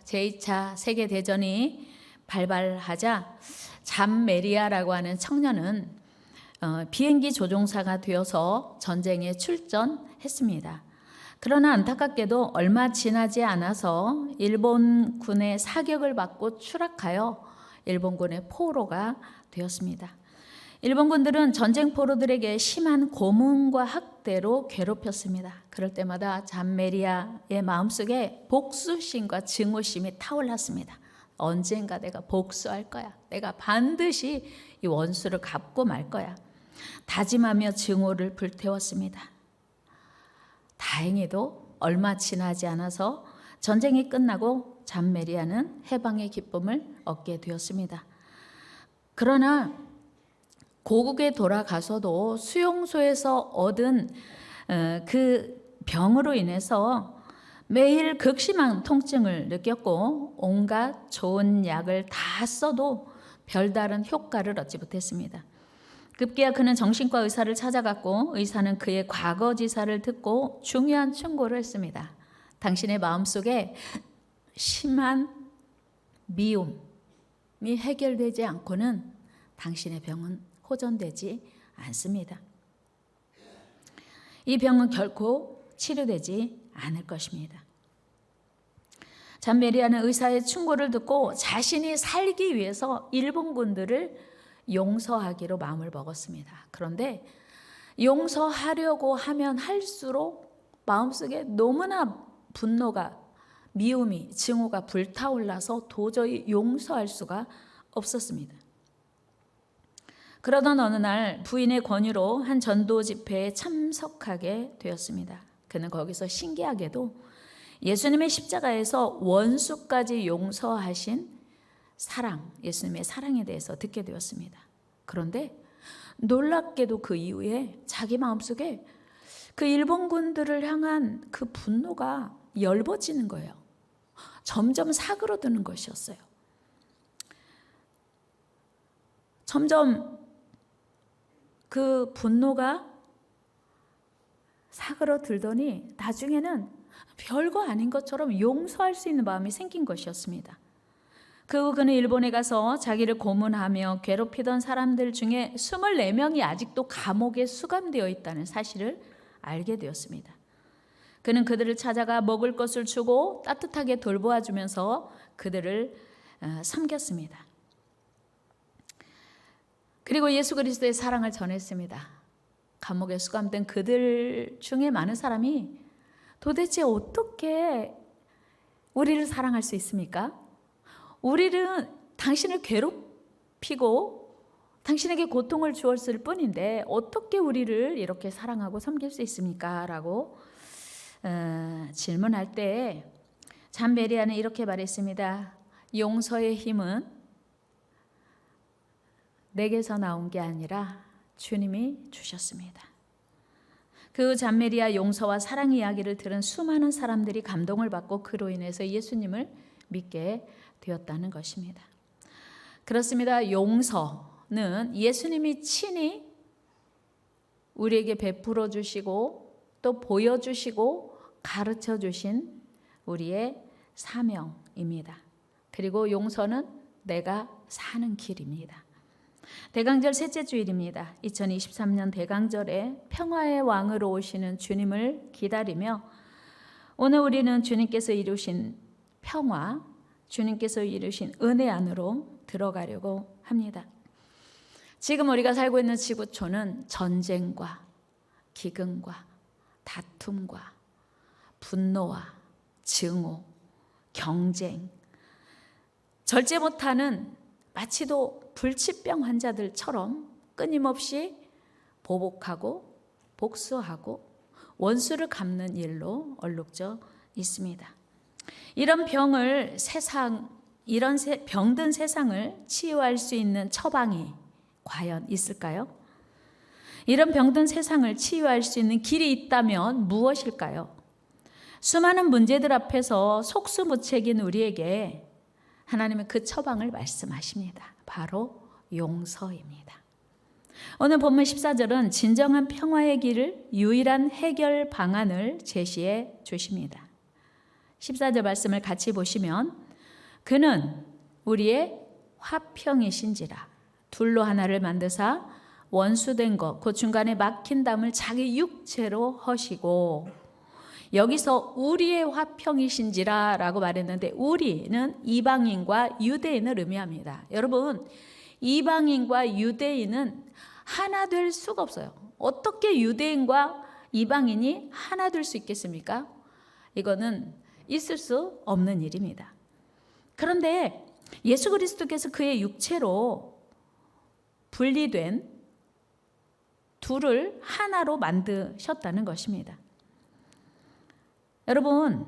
제2차 세계대전이 발발하자 잠메리아라고 하는 청년은 비행기 조종사가 되어서 전쟁에 출전했습니다. 그러나 안타깝게도 얼마 지나지 않아서 일본군의 사격을 받고 추락하여 일본군의 포로가 되었습니다. 일본군들은 전쟁 포로들에게 심한 고문과 학대로 괴롭혔습니다. 그럴 때마다 잠메리아의 마음속에 복수심과 증오심이 타올랐습니다. 언젠가 내가 복수할 거야. 내가 반드시 이 원수를 갚고 말 거야. 다짐하며 증오를 불태웠습니다. 다행히도 얼마 지나지 않아서 전쟁이 끝나고 잠메리아는 해방의 기쁨을 얻게 되었습니다. 그러나 고국에 돌아가서도 수용소에서 얻은 그 병으로 인해서 매일 극심한 통증을 느꼈고 온갖 좋은 약을 다 써도 별다른 효과를 얻지 못했습니다. 급기야 그는 정신과 의사를 찾아갔고 의사는 그의 과거지사를 듣고 중요한 충고를 했습니다. 당신의 마음속에 심한 미움이 해결되지 않고는 당신의 병은 호전되지 않습니다. 이 병은 결코 치료되지 않을 것입니다. 잠메리아는 의사의 충고를 듣고 자신이 살기 위해서 일본군들을 용서하기로 마음을 먹었습니다. 그런데 용서하려고 하면 할수록 마음속에 너무나 분노가, 미움이, 증오가 불타올라서 도저히 용서할 수가 없었습니다. 그러던 어느 날 부인의 권유로 한 전도 집회에 참석하게 되었습니다. 그는 거기서 신기하게도 예수님의 십자가에서 원수까지 용서하신 사랑, 예수님의 사랑에 대해서 듣게 되었습니다. 그런데 놀랍게도 그 이후에 자기 마음속에 그 일본군들을 향한 그 분노가 열버지는 거예요. 점점 사그러드는 것이었어요. 점점 그 분노가 사그러들더니 나중에는 별거 아닌 것처럼 용서할 수 있는 마음이 생긴 것이었습니다. 그 후 그는 일본에 가서 자기를 고문하며 괴롭히던 사람들 중에 24명이 아직도 감옥에 수감되어 있다는 사실을 알게 되었습니다. 그는 그들을 찾아가 먹을 것을 주고 따뜻하게 돌보아주면서 그들을 섬겼습니다. 그리고 예수 그리스도의 사랑을 전했습니다. 감옥에 수감된 그들 중에 많은 사람이 도대체 어떻게 우리를 사랑할 수 있습니까? 우리는 당신을 괴롭히고 당신에게 고통을 주었을 뿐인데 어떻게 우리를 이렇게 사랑하고 섬길 수 있습니까? 라고 질문할 때 잠메리아는 이렇게 말했습니다. 용서의 힘은 내게서 나온 게 아니라 주님이 주셨습니다. 그 잠메리아 용서와 사랑 이야기를 들은 수많은 사람들이 감동을 받고 그로 인해서 예수님을 믿게 되었다는 것입니다. 그렇습니다. 용서는 예수님이 친히 우리에게 베풀어 주시고 또 보여주시고 가르쳐 주신 우리의 사명입니다. 그리고 용서는 내가 사는 길입니다. 대강절 셋째 주일입니다. 2023년 대강절에 평화의 왕으로 오시는 주님을 기다리며 오늘 우리는 주님께서 이루신 평화, 주님께서 이루신 은혜 안으로 들어가려고 합니다. 지금 우리가 살고 있는 지구촌은 전쟁과 기근과 다툼과 분노와 증오, 경쟁, 절제 못하는 마치도 불치병 환자들처럼 끊임없이 보복하고 복수하고 원수를 갚는 일로 얼룩져 있습니다. 이런 병든 세상을 치유할 수 있는 처방이 과연 있을까요? 이런 병든 세상을 치유할 수 있는 길이 있다면 무엇일까요? 수많은 문제들 앞에서 속수무책인 우리에게 하나님은 그 처방을 말씀하십니다. 바로 용서입니다. 오늘 본문 14절은 진정한 평화의 길을 유일한 해결 방안을 제시해 주십니다. 14절 말씀을 같이 보시면 그는 우리의 화평이신지라. 둘로 하나를 만드사 원수된 것 곧 중간에 막힌 담을 자기 육체로 허시고. 여기서 우리의 화평이신지라 라고 말했는데, 우리는 이방인과 유대인을 의미합니다. 여러분, 이방인과 유대인은 하나 될 수가 없어요. 어떻게 유대인과 이방인이 하나 될 수 있겠습니까? 이거는 있을 수 없는 일입니다. 그런데 예수 그리스도께서 그의 육체로 분리된 둘을 하나로 만드셨다는 것입니다. 여러분,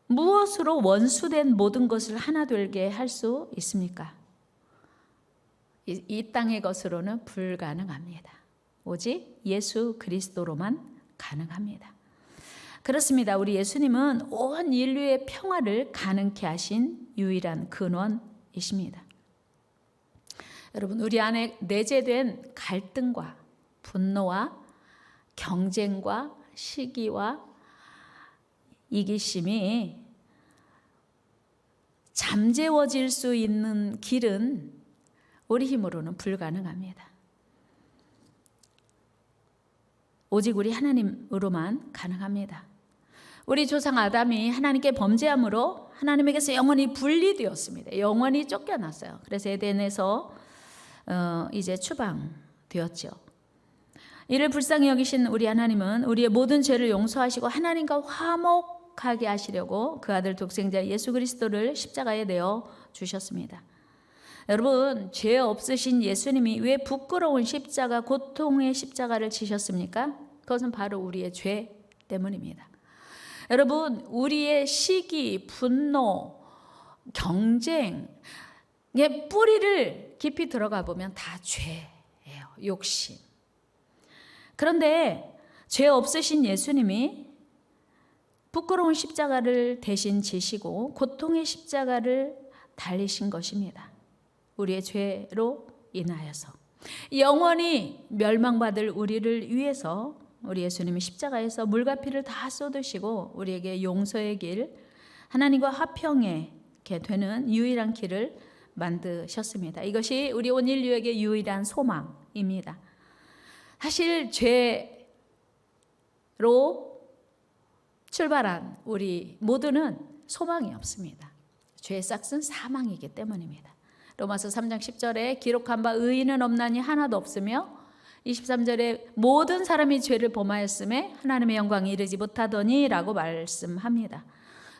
무엇으로 원수된 모든 것을 하나 되게 할 수 있습니까? 이 땅의 것으로는 불가능합니다. 오직 예수 그리스도로만 가능합니다. 그렇습니다. 우리 예수님은 온 인류의 평화를 가능케 하신 유일한 근원이십니다. 여러분, 우리 안에 내재된 갈등과 분노와 경쟁과 시기와 이기심이 잠재워질 수 있는 길은 우리 힘으로는 불가능합니다. 오직 우리 하나님으로만 가능합니다. 우리 조상 아담이 하나님께 범죄함으로 하나님에게서 영원히 분리되었습니다. 영원히 쫓겨났어요. 그래서 에덴에서 이제 추방되었죠. 이를 불쌍히 여기신 우리 하나님은 우리의 모든 죄를 용서하시고 하나님과 화목하게 하시려고 그 아들 독생자 예수 그리스도를 십자가에 내어 주셨습니다. 여러분, 죄 없으신 예수님이 왜 부끄러운 십자가, 고통의 십자가를 지셨습니까? 그것은 바로 우리의 죄 때문입니다. 여러분, 우리의 시기, 분노, 경쟁의 뿌리를 깊이 들어가 보면 다 죄예요. 욕심. 그런데 죄 없으신 예수님이 부끄러운 십자가를 대신 지시고 고통의 십자가를 달리신 것입니다. 우리의 죄로 인하여서 영원히 멸망받을 우리를 위해서 우리 예수님이 십자가에서 물과 피를 다 쏟으시고 우리에게 용서의 길, 하나님과 화평하게 되는 유일한 길을 만드셨습니다. 이것이 우리 온 인류에게 유일한 소망입니다. 사실 죄로 출발한 우리 모두는 소망이 없습니다. 죄의 싹은 사망이기 때문입니다. 로마서 3장 10절에 기록한 바 의인은 없나니 하나도 없으며 23절에 모든 사람이 죄를 범하였음에 하나님의 영광이 이르지 못하더니 라고 말씀합니다.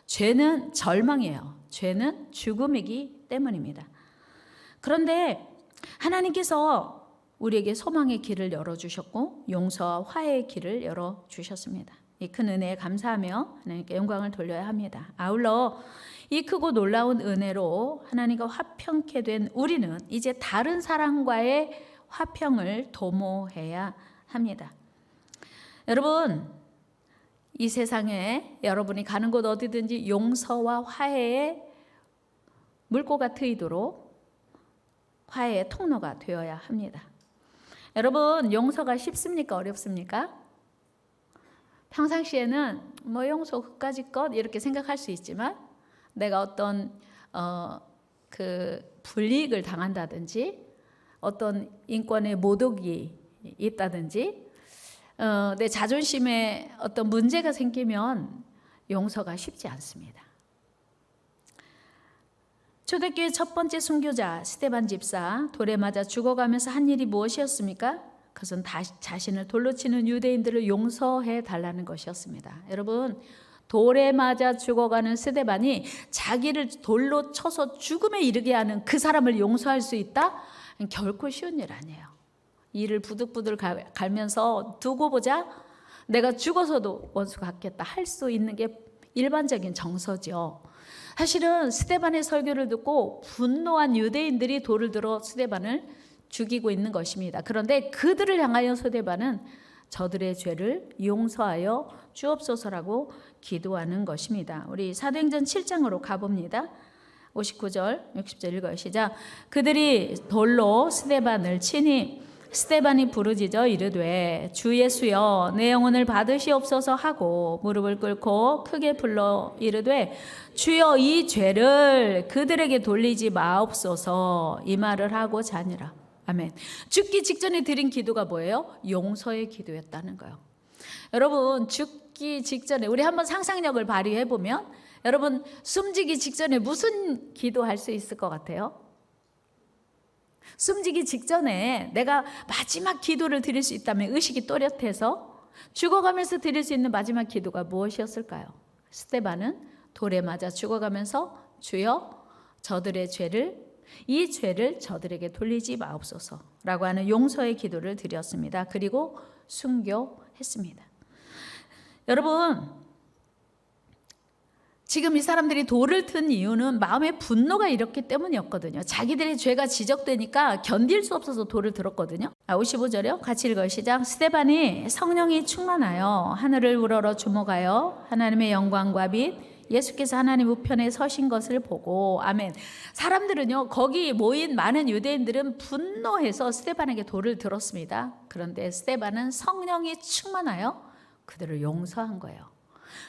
죄는 절망이에요. 죄는 죽음이기 때문입니다. 그런데 하나님께서 우리에게 소망의 길을 열어주셨고 용서와 화해의 길을 열어주셨습니다. 이 큰 은혜에 감사하며 하나님께 영광을 돌려야 합니다. 아울러 이 크고 놀라운 은혜로 하나님과 화평케 된 우리는 이제 다른 사람과의 화평을 도모해야 합니다. 여러분, 이 세상에 여러분이 가는 곳 어디든지 용서와 화해의 물꼬가 트이도록 화해의 통로가 되어야 합니다. 여러분, 용서가 쉽습니까? 어렵습니까? 평상시에는 뭐 용서 그까짓 것 이렇게 생각할 수 있지만 내가 어떤 그 불이익을 당한다든지 어떤 인권의 모독이 있다든지 내 자존심에 어떤 문제가 생기면 용서가 쉽지 않습니다. 초대교회 첫 번째 순교자 스데반 집사 돌에 맞아 죽어가면서 한 일이 무엇이었습니까? 그것은 자신을 돌로 치는 유대인들을 용서해 달라는 것이었습니다. 여러분, 돌에 맞아 죽어가는 스데반이 자기를 돌로 쳐서 죽음에 이르게 하는 그 사람을 용서할 수 있다? 결코 쉬운 일 아니에요. 이를 부들부들 갈면서 두고 보자, 내가 죽어서도 원수 갚겠다 할 수 있는 게 일반적인 정서죠. 사실은 스데반의 설교를 듣고 분노한 유대인들이 돌을 들어 스데반을 죽이고 있는 것입니다. 그런데 그들을 향하여 스데반은 저들의 죄를 용서하여 주옵소서라고 기도하는 것입니다. 우리 사도행전 7장으로 가봅니다. 59절, 60절 읽어요. 시작. 그들이 돌로 스데반을 치니 스데반이 부르짖어 이르되 주 예수여 내 영혼을 받으시옵소서 하고 무릎을 꿇고 크게 불러 이르되 주여 이 죄를 그들에게 돌리지 마옵소서 이 말을 하고 자니라. 아멘. 죽기 직전에 드린 기도가 뭐예요? 용서의 기도였다는 거예요. 여러분 죽기 직전에 우리 한번 상상력을 발휘해 보면 여러분 숨지기 직전에 무슨 기도할 수 있을 것 같아요? 숨지기 직전에 내가 마지막 기도를 드릴 수 있다면 의식이 또렷해서 죽어가면서 드릴 수 있는 마지막 기도가 무엇이었을까요? 스데반은 돌에 맞아 죽어가면서 주여 저들의 죄를 이 죄를 저들에게 돌리지 마옵소서라고 하는 용서의 기도를 드렸습니다. 그리고 순교했습니다. 여러분 지금 이 사람들이 돌을 튼 이유는 마음의 분노가 일었기 때문이었거든요. 자기들의 죄가 지적되니까 견딜 수 없어서 돌을 들었거든요. 55절이요. 같이 읽어요. 시작. 스데반이 성령이 충만하여 하늘을 우러러 주목하여 하나님의 영광과 빛 예수께서 하나님 우편에 서신 것을 보고 아멘. 사람들은요 거기 모인 많은 유대인들은 분노해서 스데반에게 돌을 들었습니다. 그런데 스데반은 성령이 충만하여 그들을 용서한 거예요.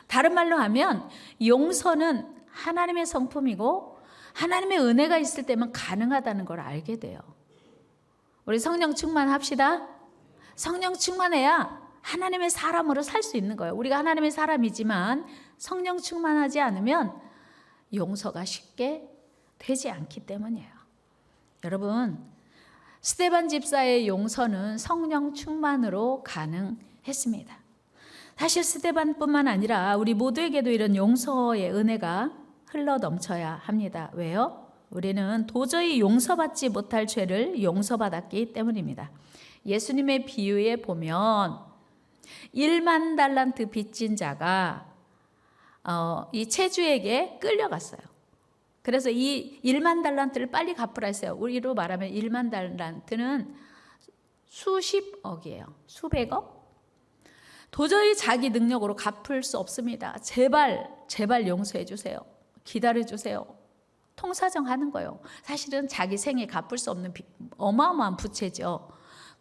다른 말로 하면 용서는 하나님의 성품이고 하나님의 은혜가 있을 때만 가능하다는 걸 알게 돼요. 우리 성령 충만합시다. 성령 충만해야 하나님의 사람으로 살 수 있는 거예요. 우리가 하나님의 사람이지만 성령 충만하지 않으면 용서가 쉽게 되지 않기 때문이에요. 여러분 스데반 집사의 용서는 성령 충만으로 가능했습니다. 사실 스데반뿐만 아니라 우리 모두에게도 이런 용서의 은혜가 흘러 넘쳐야 합니다. 왜요? 우리는 도저히 용서받지 못할 죄를 용서받았기 때문입니다. 예수님의 비유에 보면 1만 달란트 빚진 자가 이 채주에게 끌려갔어요. 그래서 이 1만 달란트를 빨리 갚으라 했어요. 우리로 말하면 1만 달란트는 수십억이에요. 수백억? 도저히 자기 능력으로 갚을 수 없습니다. 제발 용서해 주세요. 기다려 주세요. 통사정하는 거예요. 사실은 자기 생에 갚을 수 없는 어마어마한 부채죠.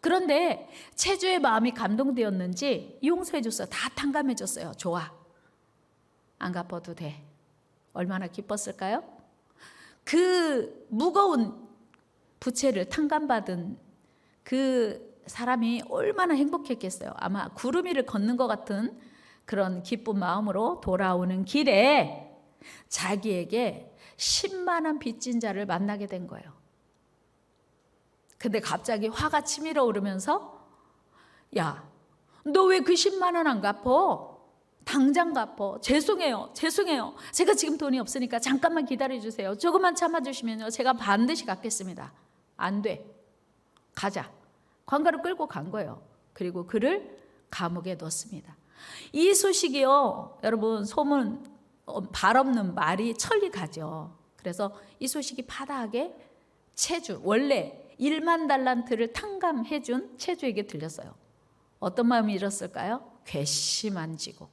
그런데 채주의 마음이 감동되었는지 용서해 줬어요. 다 탕감해 줬어요. 좋아. 안 갚아도 돼. 얼마나 기뻤을까요? 그 무거운 부채를 탕감받은 그 사람이 얼마나 행복했겠어요. 아마 구름 위를 걷는 것 같은 그런 기쁜 마음으로 돌아오는 길에 자기에게 10만 원 빚진 자를 만나게 된 거예요. 근데 갑자기 화가 치밀어 오르면서 야, 너 왜 그 10만 원 안 갚어? 당장 갚어. 죄송해요. 제가 지금 돈이 없으니까 잠깐만 기다려주세요. 조금만 참아주시면요. 제가 반드시 갚겠습니다. 안 돼. 가자. 관가를 끌고 간 거예요. 그리고 그를 감옥에 넣습니다. 이 소식이요. 여러분 소문 발 없는 말이 천리 가죠. 그래서 이 소식이 파다하게 채주 원래 1만 달란트를 탕감해 준 채주에게 들렸어요. 어떤 마음이 일었을까요? 괘씸한 지고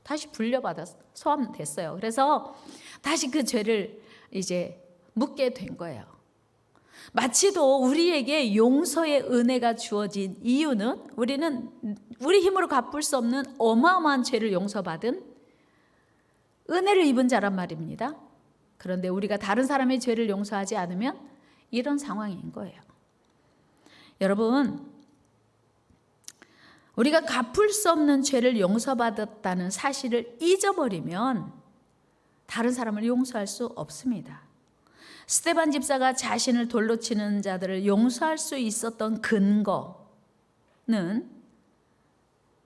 다시 불려받아 소환됐어요. 그래서 다시 그 죄를 이제 묻게 된 거예요. 마치도 우리에게 용서의 은혜가 주어진 이유는 우리는 우리 힘으로 갚을 수 없는 어마어마한 죄를 용서받은 은혜를 입은 자란 말입니다. 그런데 우리가 다른 사람의 죄를 용서하지 않으면 이런 상황인 거예요. 여러분, 우리가 갚을 수 없는 죄를 용서받았다는 사실을 잊어버리면 다른 사람을 용서할 수 없습니다. 스데반 집사가 자신을 돌로 치는 자들을 용서할 수 있었던 근거는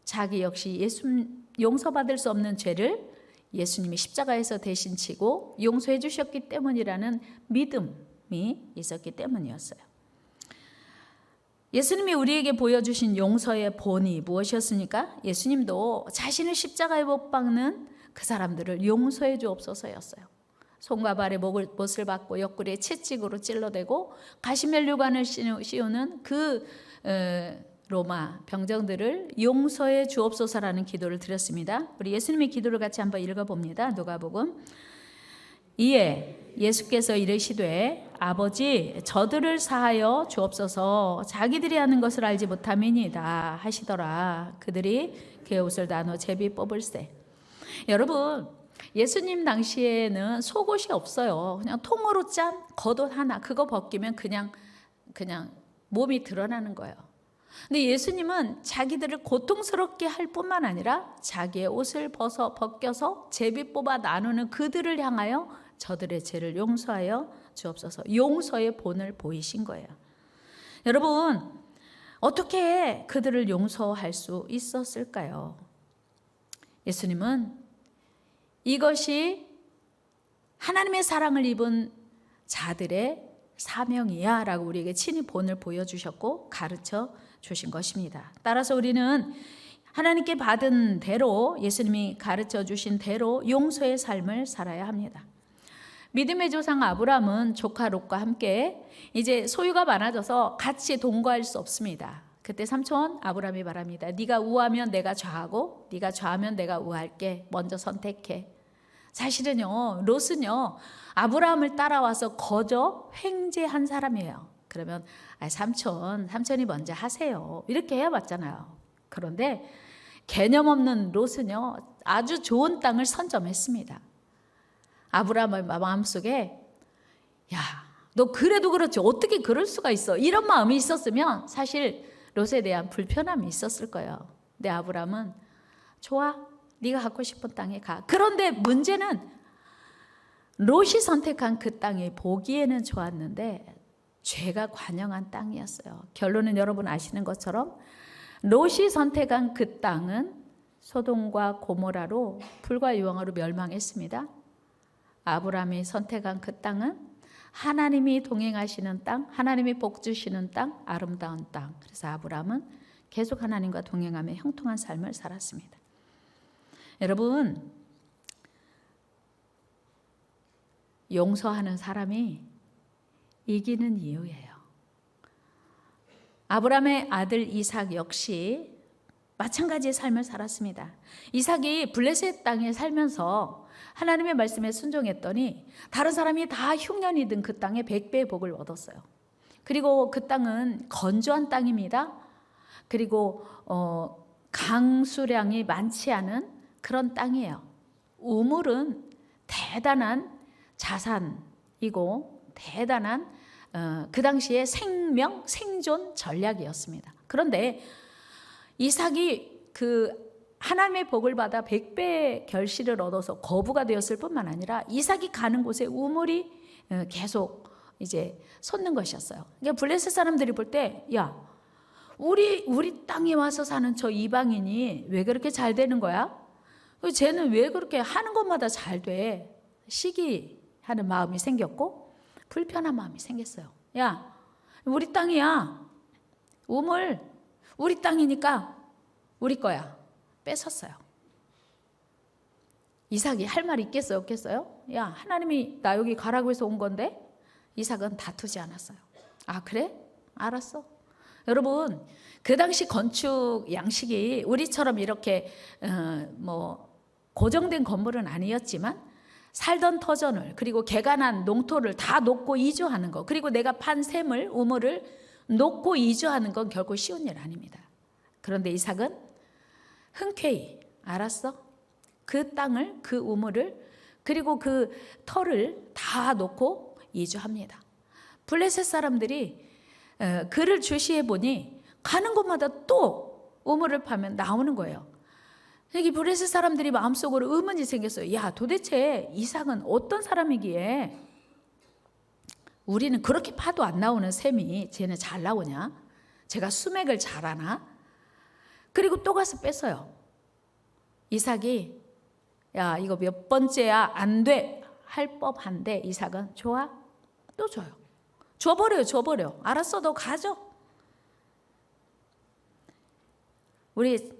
자기 역시 용서받을 수 없는 죄를 예수님이 십자가에서 대신 치고 용서해 주셨기 때문이라는 믿음이 있었기 때문이었어요. 예수님이 우리에게 보여주신 용서의 본이 무엇이었습니까? 예수님도 자신을 십자가에 못 박는 그 사람들을 용서해 주옵소서였어요. 손과 발에 못을 박고 옆구리에 채찍으로 찔러대고 가시멜류관을 씌우는 그 로마 병정들을 용서해 주옵소서라는 기도를 드렸습니다. 우리 예수님의 기도를 같이 한번 읽어봅니다. 누가복음. 이에 예수께서 이르시되 아버지 저들을 사하여 주옵소서 자기들이 하는 것을 알지 못함이니이다 하시더라. 그들이 그의 옷을 나눠 제비 뽑을세. 여러분, 예수님 당시에는 속옷이 없어요. 그냥 통으로 짠 겉옷 하나, 그거 벗기면 그냥 몸이 드러나는 거예요. 근데 예수님은 자기들을 고통스럽게 할 뿐만 아니라 자기의 옷을 벗겨서 제비 뽑아 나누는 그들을 향하여 저들의 죄를 용서하여 주옵소서. 용서의 본을 보이신 거예요. 여러분, 어떻게 그들을 용서할 수 있었을까요? 예수님은 이것이 하나님의 사랑을 입은 자들의 사명이야 라고 우리에게 친히 본을 보여주셨고 가르쳐 주신 것입니다. 따라서 우리는 하나님께 받은 대로, 예수님이 가르쳐 주신 대로 용서의 삶을 살아야 합니다. 믿음의 조상 아브라함은 조카 롯과 함께 이제 소유가 많아져서 같이 동거할 수 없습니다. 그때 삼촌 아브라함이 말합니다. 네가 우하면 내가 좌하고 네가 좌하면 내가 우할게. 먼저 선택해. 사실은요, 롯은요 아브라함을 따라와서 거저 횡재한 사람이에요. 그러면 삼촌이 먼저 하세요 이렇게 해야 맞잖아요. 그런데 개념 없는 롯은요 아주 좋은 땅을 선점했습니다. 아브라함의 마음속에 야, 너 그래도 그렇지 어떻게 그럴 수가 있어, 이런 마음이 있었으면 사실 롯에 대한 불편함이 있었을 거예요. 근데 아브라함은 좋아, 네가 갖고 싶은 땅에 가. 그런데 문제는 롯이 선택한 그 땅이 보기에는 좋았는데 죄가 관영한 땅이었어요. 결론은 여러분 아시는 것처럼 롯이 선택한 그 땅은 소돔과 고모라로 불과 유황으로 멸망했습니다. 아브라함이 선택한 그 땅은 하나님이 동행하시는 땅, 하나님이 복 주시는 땅, 아름다운 땅. 그래서 아브라함은 계속 하나님과 동행하며 형통한 삶을 살았습니다. 여러분, 용서하는 사람이 이기는 이유예요. 아브라함의 아들 이삭 역시 마찬가지의 삶을 살았습니다. 이삭이 블레셋 땅에 살면서 하나님의 말씀에 순종했더니 다른 사람이 다 흉년이든 그 땅에 100배의 복을 얻었어요. 그리고 그 땅은 건조한 땅입니다. 그리고 강수량이 많지 않은 그런 땅이에요. 우물은 대단한 자산이고 대단한 그 당시에 생존 전략이었습니다. 그런데 이삭이 그 하나님의 복을 받아 100배의 결실을 얻어서 거부가 되었을 뿐만 아니라 이삭이 가는 곳에 우물이 계속 이제 솟는 것이었어요. 그러니까 블레셋 사람들이 볼 때, 야, 우리 땅에 와서 사는 저 이방인이 왜 그렇게 잘 되는 거야? 쟤는 왜 그렇게 하는 것마다 잘 돼? 시기하는 마음이 생겼고 불편한 마음이 생겼어요. 야, 우리 땅이야. 우물 우리 땅이니까 우리 거야. 뺏었어요. 이삭이 할 말이 있겠어요, 없겠어요? 야, 하나님이 나 여기 가라고 해서 온 건데. 이삭은 다투지 않았어요. 아, 그래? 알았어. 여러분, 그 당시 건축 양식이 우리처럼 이렇게 고정된 건물은 아니었지만 살던 터전을, 그리고 개간한 농토를 다 놓고 이주하는 거, 그리고 내가 판 샘을, 우물을 놓고 이주하는 건 결코 쉬운 일 아닙니다. 그런데 이삭은 흔쾌히 알았어. 그 땅을, 그 우물을, 그리고 그 터를 다 놓고 이주합니다. 블레셋 사람들이 그를 주시해 보니 가는 곳마다 또 우물을 파면 나오는 거예요. 여기 블레셋 사람들이 마음속으로 의문이 생겼어요. 야, 도대체 이삭은 어떤 사람이기에 우리는 그렇게 파도 안 나오는 샘이 쟤는 잘 나오냐? 제가 수맥을 잘 아나? 그리고 또 가서 뺐어요. 이삭이 야, 이거 몇 번째야? 안 돼. 할 법한데 이삭은 좋아? 또 줘요. 줘버려. 알았어, 너 가져. 우리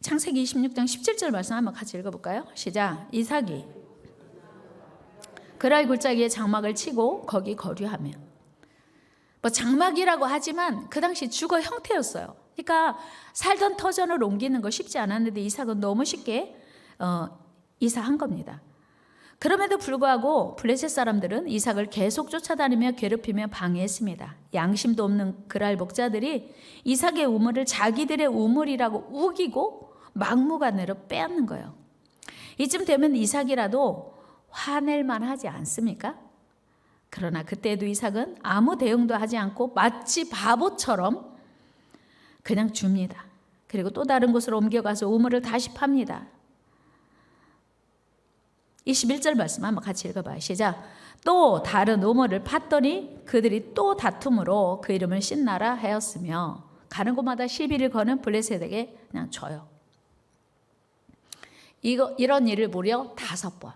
창세기 26장 17절 말씀 한번 같이 읽어볼까요? 시작. 이삭이 그랄 골짜기에 장막을 치고 거기 거류하며. 장막이라고 하지만 그 당시 주거 형태였어요. 그러니까 살던 터전을 옮기는 거 쉽지 않았는데 이삭은 너무 쉽게 이사한 겁니다. 그럼에도 불구하고 블레셋 사람들은 이삭을 계속 쫓아다니며 괴롭히며 방해했습니다. 양심도 없는 그랄 목자들이 이삭의 우물을 자기들의 우물이라고 우기고 막무가내로 빼앗는 거예요. 이쯤 되면 이삭이라도 화낼 만하지 않습니까? 그러나 그때에도 이삭은 아무 대응도 하지 않고 마치 바보처럼 그냥 줍니다. 그리고 또 다른 곳으로 옮겨가서 우물을 다시 팝니다. 21절 말씀 한번 같이 읽어봐요. 시작. 또 다른 우물을 팠더니 그들이 또 다툼으로 그 이름을 신나라 하였으며 가는 곳마다 시비를 거는 블레셋에게 그냥 줘요. 이런 일을 무려 5번.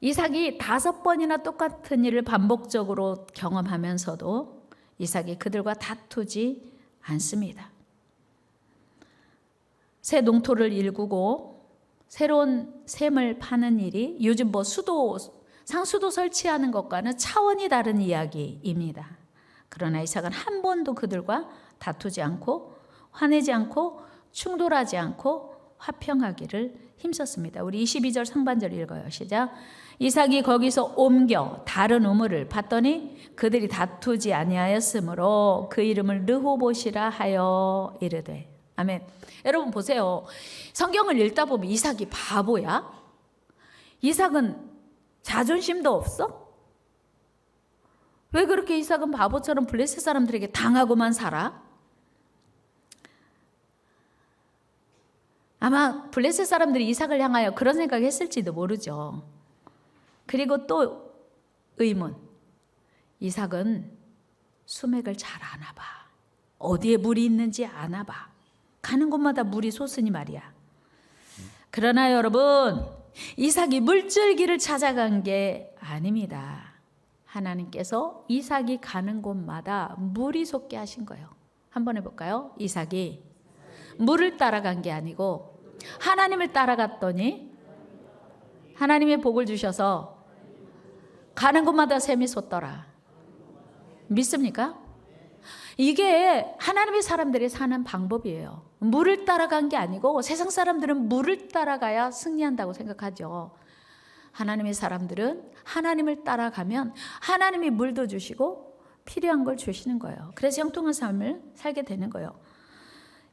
이삭이 5번이나 똑같은 일을 반복적으로 경험하면서도 이삭이 그들과 다투지 않습니다. 새 농토를 일구고 새로운 샘을 파는 일이 요즘 상수도 설치하는 것과는 차원이 다른 이야기입니다. 그러나 이삭은 한 번도 그들과 다투지 않고 화내지 않고 충돌하지 않고 화평하기를 힘썼습니다. 우리 22절 상반절 읽어요. 시작. 이삭이 거기서 옮겨 다른 우물을 팠더니 그들이 다투지 아니하였으므로 그 이름을 르호봇이라 하여 이르되. 아멘. 여러분 보세요. 성경을 읽다 보면 이삭이 바보야? 이삭은 자존심도 없어? 왜 그렇게 이삭은 바보처럼 블레셋 사람들에게 당하고만 살아? 아마 블레셋 사람들이 이삭을 향하여 그런 생각했을지도 모르죠. 그리고 또 의문. 이삭은 수맥을 잘 아나 봐. 어디에 물이 있는지 아나 봐. 가는 곳마다 물이 솟으니 말이야. 그러나 여러분, 이삭이 물줄기를 찾아간 게 아닙니다. 하나님께서 이삭이 가는 곳마다 물이 솟게 하신 거예요. 한번 해볼까요? 이삭이 물을 따라간 게 아니고 하나님을 따라갔더니 하나님의 복을 주셔서 가는 곳마다 샘이 솟더라. 믿습니까? 이게 하나님의 사람들이 사는 방법이에요. 물을 따라간 게 아니고 세상 사람들은 물을 따라가야 승리한다고 생각하죠. 하나님의 사람들은 하나님을 따라가면 하나님이 물도 주시고 필요한 걸 주시는 거예요. 그래서 형통한 삶을 살게 되는 거예요.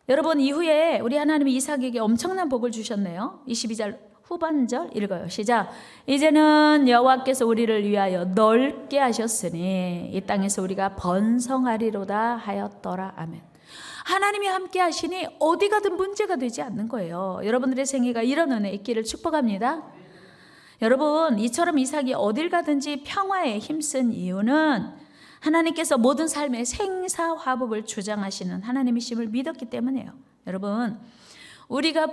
여러분, 이후에 우리 하나님이 이삭에게 엄청난 복을 주셨네요. 22절 후반절 읽어요. 시작. 이제는 여호와께서 우리를 위하여 넓게 하셨으니 이 땅에서 우리가 번성하리로다 하였더라. 아멘. 하나님이 함께 하시니 어디 가든 문제가 되지 않는 거예요. 여러분들의 생애가 이런 은혜 있기를 축복합니다. 여러분, 이처럼 이삭이 어딜 가든지 평화에 힘쓴 이유는 하나님께서 모든 삶의 생사화복을 주장하시는 하나님이심을 믿었기 때문이에요. 여러분, 우리가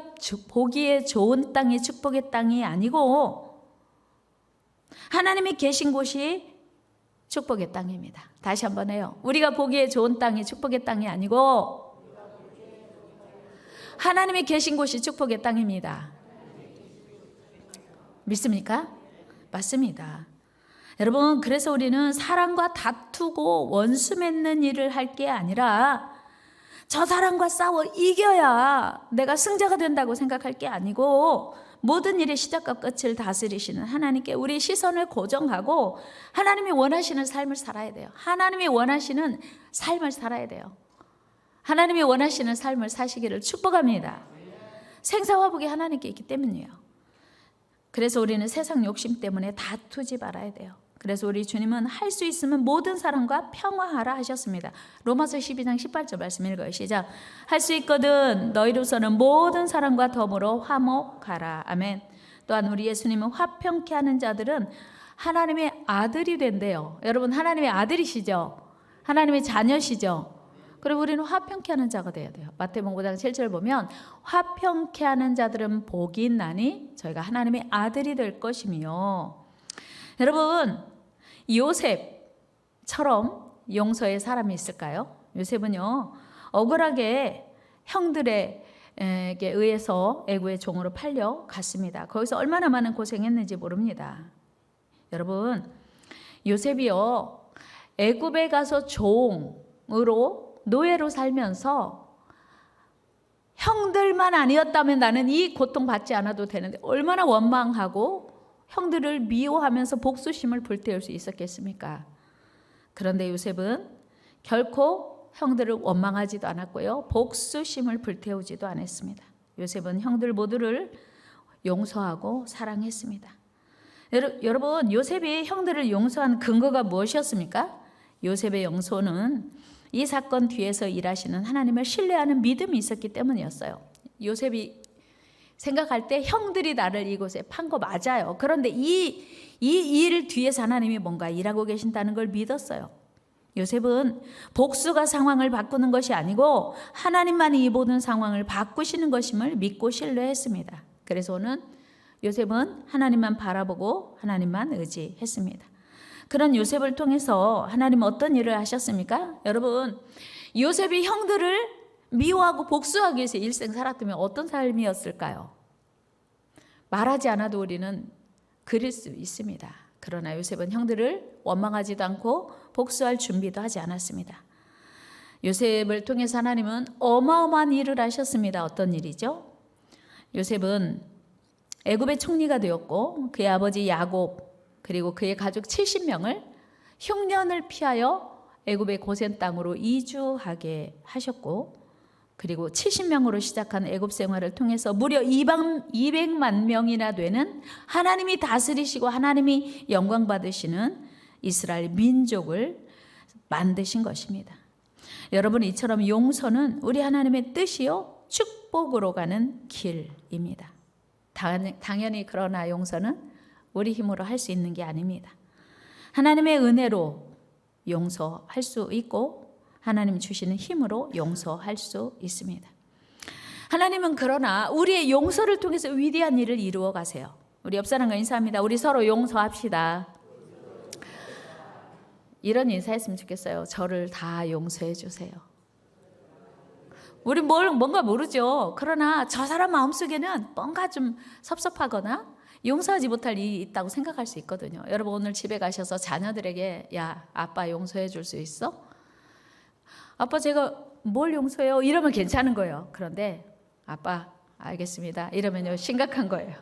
보기에 좋은 땅이 축복의 땅이 아니고 하나님이 계신 곳이 축복의 땅입니다. 다시 한번 해요. 우리가 보기에 좋은 땅이 축복의 땅이 아니고 하나님이 계신 곳이 축복의 땅입니다. 믿습니까? 맞습니다. 여러분, 그래서 우리는 사람과 다투고 원수 맺는 일을 할 게 아니라 저 사람과 싸워 이겨야 내가 승자가 된다고 생각할 게 아니고 모든 일의 시작과 끝을 다스리시는 하나님께 우리 시선을 고정하고 하나님이 원하시는 삶을 살아야 돼요. 하나님이 원하시는 삶을 살아야 돼요. 하나님이 원하시는 삶을 사시기를 축복합니다. 생사화복이 하나님께 있기 때문이에요. 그래서 우리는 세상 욕심 때문에 다투지 말아야 돼요. 그래서 우리 주님은 할 수 있으면 모든 사람과 평화하라 하셨습니다. 로마서 12장 18절 말씀 읽어요. 시작. 할 수 있거든 너희로서는 모든 사람과 더불어 화목하라. 아멘. 또한 우리 예수님은 화평케 하는 자들은 하나님의 아들이 된대요. 여러분, 하나님의 아들이시죠? 하나님의 자녀시죠? 그리고 우리는 화평케 하는 자가 돼야 돼요. 마태복음 5장 7절 보면 화평케 하는 자들은 복이 있나니 저희가 하나님의 아들이 될 것이며. 여러분, 요셉처럼 용서의 사람이 있을까요? 요셉은요, 억울하게 형들에게 의해서 애구의 종으로 팔려 갔습니다. 거기서 얼마나 많은 고생했는지 모릅니다. 여러분, 요셉이요, 애굽에 가서 종으로 노예로 살면서 형들만 아니었다면 나는 이 고통 받지 않아도 되는데 얼마나 원망하고 형들을 미워하면서 복수심을 불태울 수 있었겠습니까? 그런데 요셉은 결코 형들을 원망하지도 않았고요. 복수심을 불태우지도 않았습니다. 요셉은 형들 모두를 용서하고 사랑했습니다. 여러분, 요셉이 형들을 용서한 근거가 무엇이었습니까? 요셉의 용서는 이 사건 뒤에서 일하시는 하나님을 신뢰하는 믿음이 있었기 때문이었어요. 요셉이 생각할 때 형들이 나를 이곳에 판 거 맞아요. 그런데 이 일 뒤에서 하나님이 뭔가 일하고 계신다는 걸 믿었어요. 요셉은 복수가 상황을 바꾸는 것이 아니고 하나님만이 이 모든 상황을 바꾸시는 것임을 믿고 신뢰했습니다. 그래서는 요셉은 하나님만 바라보고 하나님만 의지했습니다. 그런 요셉을 통해서 하나님 어떤 일을 하셨습니까? 여러분, 요셉이 형들을 미워하고 복수하기 위해서 일생 살았다면 어떤 삶이었을까요? 말하지 않아도 우리는 그릴 수 있습니다. 그러나 요셉은 형들을 원망하지도 않고 복수할 준비도 하지 않았습니다. 요셉을 통해서 하나님은 어마어마한 일을 하셨습니다. 어떤 일이죠? 요셉은 애굽의 총리가 되었고 그의 아버지 야곱 그리고 그의 가족 70명을 흉년을 피하여 애굽의 고센 땅으로 이주하게 하셨고, 그리고 70명으로 시작한 애굽 생활을 통해서 무려 200만 명이나 되는 하나님이 다스리시고 하나님이 영광 받으시는 이스라엘 민족을 만드신 것입니다. 여러분, 이처럼 용서는 우리 하나님의 뜻이요 축복으로 가는 길입니다. 당연히 그러나 용서는 우리 힘으로 할 수 있는 게 아닙니다. 하나님의 은혜로 용서할 수 있고 하나님 주시는 힘으로 용서할 수 있습니다. 하나님은 그러나 우리의 용서를 통해서 위대한 일을 이루어 가세요. 우리 옆 사람과 인사합니다. 우리 서로 용서합시다. 이런 인사했으면 좋겠어요. 저를 다 용서해 주세요. 우리 뭔가 모르죠. 그러나 저 사람 마음속에는 뭔가 좀 섭섭하거나 용서하지 못할 일이 있다고 생각할 수 있거든요. 여러분, 오늘 집에 가셔서 자녀들에게 야, 아빠 용서해 줄 수 있어? 아빠 제가 뭘 용서해요? 이러면 괜찮은 거예요. 그런데 아빠 알겠습니다. 이러면요 심각한 거예요.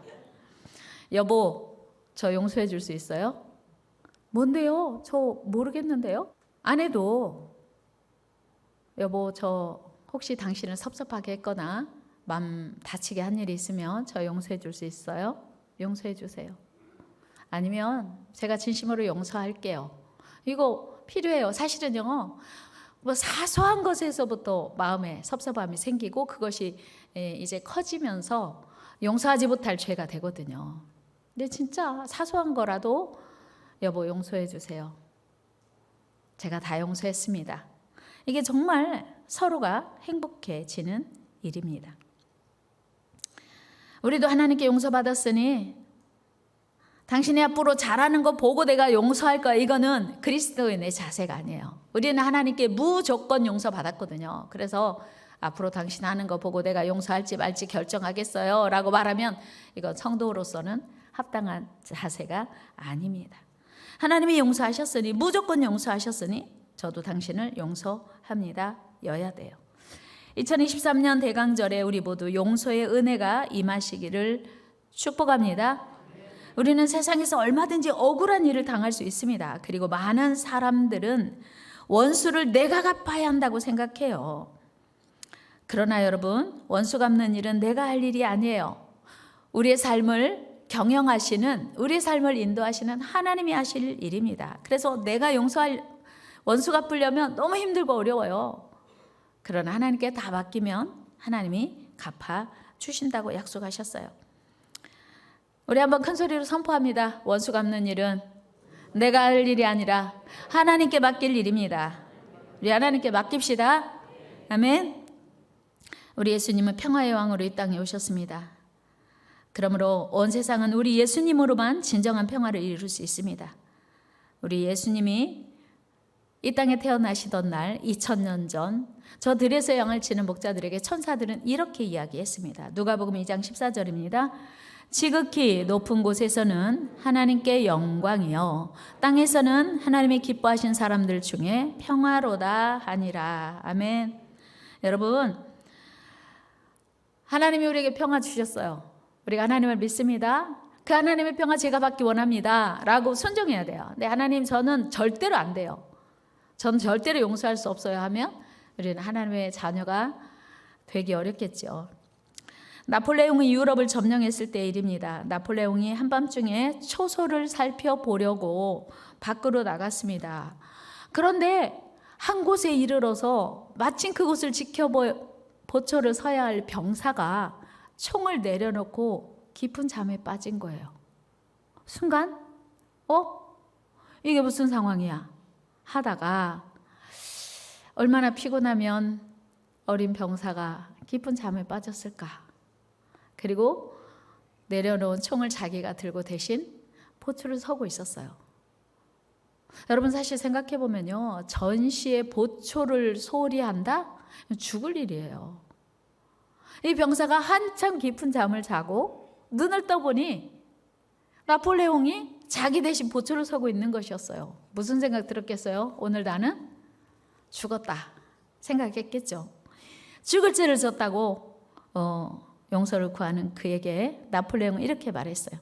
여보, 저 용서해 줄 수 있어요? 뭔데요? 저 모르겠는데요? 안 해도 여보, 저 혹시 당신을 섭섭하게 했거나 마음 다치게 한 일이 있으면 저 용서해 줄 수 있어요? 용서해 주세요. 아니면 제가 진심으로 용서할게요. 이거 필요해요. 사실은요, 뭐 사소한 것에서부터 마음에 섭섭함이 생기고 그것이 이제 커지면서 용서하지 못할 죄가 되거든요. 근데 진짜 사소한 거라도 여보 용서해 주세요. 제가 다 용서했습니다. 이게 정말 서로가 행복해지는 일입니다. 우리도 하나님께 용서받았으니 당신이 앞으로 잘하는 거 보고 내가 용서할 거야. 이거는 그리스도인의 자세가 아니에요. 우리는 하나님께 무조건 용서받았거든요. 그래서 앞으로 당신 하는 거 보고 내가 용서할지 말지 결정하겠어요 라고 말하면 이건 성도로서는 합당한 자세가 아닙니다. 하나님이 용서하셨으니, 무조건 용서하셨으니 저도 당신을 용서합니다 여야 돼요. 2023년 대강절에 우리 모두 용서의 은혜가 임하시기를 축복합니다. 우리는 세상에서 얼마든지 억울한 일을 당할 수 있습니다. 그리고 많은 사람들은 원수를 내가 갚아야 한다고 생각해요. 그러나 여러분, 원수 갚는 일은 내가 할 일이 아니에요. 우리의 삶을 경영하시는, 우리의 삶을 인도하시는 하나님이 하실 일입니다. 그래서 내가 원수 갚으려면 너무 힘들고 어려워요. 그러나 하나님께 다 맡기면 하나님이 갚아 주신다고 약속하셨어요. 우리 한번 큰 소리로 선포합니다. 원수 갚는 일은 내가 할 일이 아니라 하나님께 맡길 일입니다. 우리 하나님께 맡깁시다. 아멘. 우리 예수님은 평화의 왕으로 이 땅에 오셨습니다. 그러므로 온 세상은 우리 예수님으로만 진정한 평화를 이룰 수 있습니다. 우리 예수님이 이 땅에 태어나시던 날 2000년 전 저 들에서 양을 치는 목자들에게 천사들은 이렇게 이야기했습니다. 누가복음 2장 14절입니다. 지극히 높은 곳에서는 하나님께 영광이요 땅에서는 하나님이 기뻐하신 사람들 중에 평화로다 하니라. 아멘. 여러분, 하나님이 우리에게 평화 주셨어요. 우리가 하나님을 믿습니다. 그 하나님의 평화 제가 받기 원합니다 라고 순종해야 돼요. 근데 하나님 저는 절대로 안 돼요, 저는 절대로 용서할 수 없어요 하면 우리는 하나님의 자녀가 되기 어렵겠죠. 나폴레옹이 유럽을 점령했을 때의 일입니다. 나폴레옹이 한밤중에 초소를 살펴보려고 밖으로 나갔습니다. 그런데 한 곳에 이르러서 마침 그곳을 보초를 서야 할 병사가 총을 내려놓고 깊은 잠에 빠진 거예요. 순간 이게 무슨 상황이야 하다가 얼마나 피곤하면 어린 병사가 깊은 잠에 빠졌을까. 그리고 내려놓은 총을 자기가 들고 대신 보초를 서고 있었어요. 여러분 사실 생각해보면요, 전시에 보초를 소홀히 한다? 죽을 일이에요. 이 병사가 한참 깊은 잠을 자고 눈을 떠보니 나폴레옹이 자기 대신 보초를 서고 있는 것이었어요. 무슨 생각 들었겠어요? 오늘 나는 죽었다 생각했겠죠. 죽을 죄를 졌다고 용서를 구하는 그에게 나폴레옹은 이렇게 말했어요.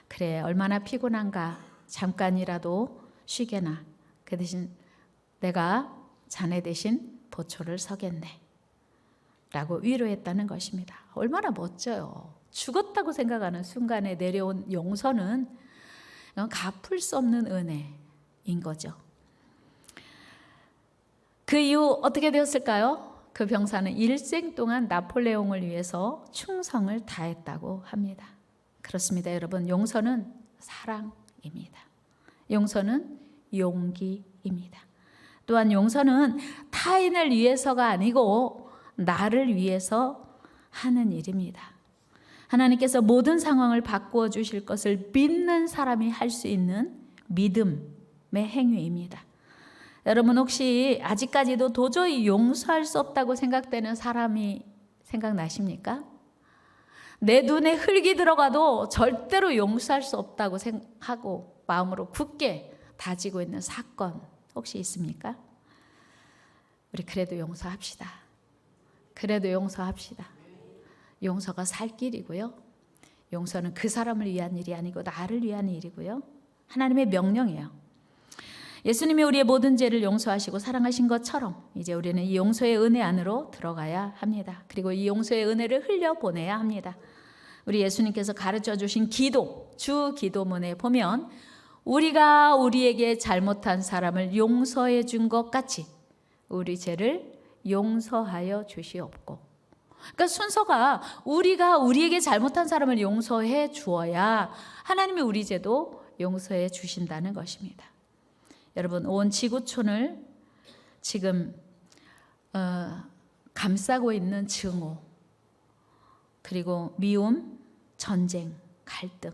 그래, 얼마나 피곤한가. 잠깐이라도 쉬게나. 그 대신 내가 자네 대신 보초를 서겠네 라고 위로했다는 것입니다. 얼마나 멋져요. 죽었다고 생각하는 순간에 내려온 용서는 갚을 수 없는 은혜인 거죠. 그 이후 어떻게 되었을까요? 그 병사는 일생 동안 나폴레옹을 위해서 충성을 다했다고 합니다. 그렇습니다, 여러분. 용서는 사랑입니다. 용서는 용기입니다. 또한 용서는 타인을 위해서가 아니고 나를 위해서 하는 일입니다. 하나님께서 모든 상황을 바꾸어 주실 것을 믿는 사람이 할 수 있는 믿음의 행위입니다. 여러분 혹시 아직까지도 도저히 용서할 수 없다고 생각되는 사람이 생각나십니까? 내 눈에 흙이 들어가도 절대로 용서할 수 없다고 생각하고 마음으로 굳게 다지고 있는 사건 혹시 있습니까? 우리 그래도 용서합시다. 그래도 용서합시다. 용서가 살 길이고요. 용서는 그 사람을 위한 일이 아니고 나를 위한 일이고요. 하나님의 명령이에요. 예수님이 우리의 모든 죄를 용서하시고 사랑하신 것처럼 이제 우리는 이 용서의 은혜 안으로 들어가야 합니다. 그리고 이 용서의 은혜를 흘려보내야 합니다. 우리 예수님께서 가르쳐 주신 기도, 주 기도문에 보면 우리가 우리에게 잘못한 사람을 용서해 준 것 같이 우리 죄를 용서하여 주시옵고. 그러니까 순서가 우리가 우리에게 잘못한 사람을 용서해 주어야 하나님이 우리 죄도 용서해 주신다는 것입니다. 여러분 온 지구촌을 지금 감싸고 있는 증오, 그리고 미움, 전쟁, 갈등.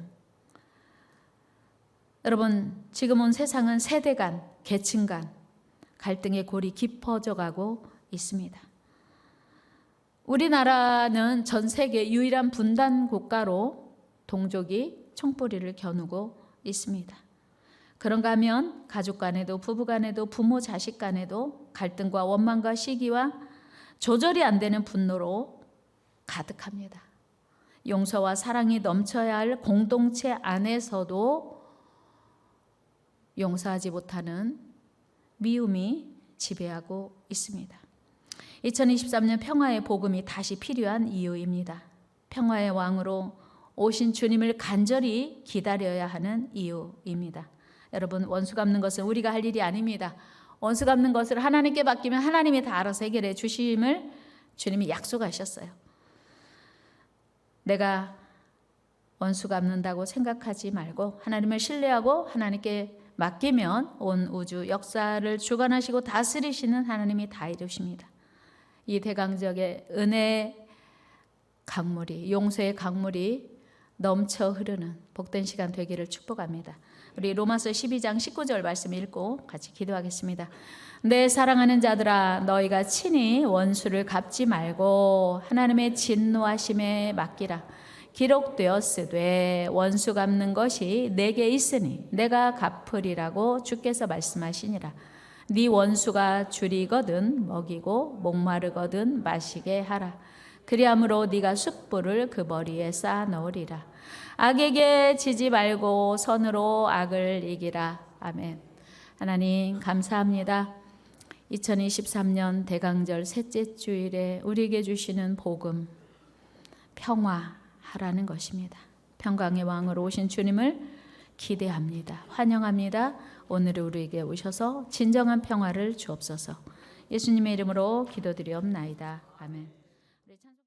여러분 지금 온 세상은 세대 간, 계층 간 갈등의 골이 깊어져 가고 있습니다. 우리나라는 전 세계 유일한 분단 국가로 동족이 총뿌리를 겨누고 있습니다. 그런가 하면 가족 간에도 부부 간에도 부모 자식 간에도 갈등과 원망과 시기와 조절이 안 되는 분노로 가득합니다. 용서와 사랑이 넘쳐야 할 공동체 안에서도 용서하지 못하는 미움이 지배하고 있습니다. 2023년 평화의 복음이 다시 필요한 이유입니다. 평화의 왕으로 오신 주님을 간절히 기다려야 하는 이유입니다. 여러분 원수 갚는 것은 우리가 할 일이 아닙니다. 원수 갚는 것을 하나님께 맡기면 하나님이 다 알아서 해결해 주심을 주님이 약속하셨어요. 내가 원수 갚는다고 생각하지 말고 하나님을 신뢰하고 하나님께 맡기면 온 우주 역사를 주관하시고 다스리시는 하나님이 다 이루십니다. 이 대강적의 은혜의 강물이, 용서의 강물이 넘쳐 흐르는 복된 시간 되기를 축복합니다. 우리 로마서 12장 19절 말씀 읽고 같이 기도하겠습니다. 내 사랑하는 자들아, 너희가 친히 원수를 갚지 말고 하나님의 진노하심에 맡기라. 기록되었으되 원수 갚는 것이 내게 있으니 내가 갚으리라고 주께서 말씀하시니라. 네 원수가 줄이거든 먹이고 목마르거든 마시게 하라. 그리함으로 네가 숯불을 그 머리에 쌓아 넣으리라. 악에게 지지 말고 선으로 악을 이기라. 아멘. 하나님 감사합니다. 2023년 대강절 셋째 주일에 우리에게 주시는 복음, 평화하라는 것입니다. 평강의 왕으로 오신 주님을 기대합니다. 환영합니다. 오늘 우리에게 오셔서 진정한 평화를 주옵소서. 예수님의 이름으로 기도드리옵나이다. 아멘.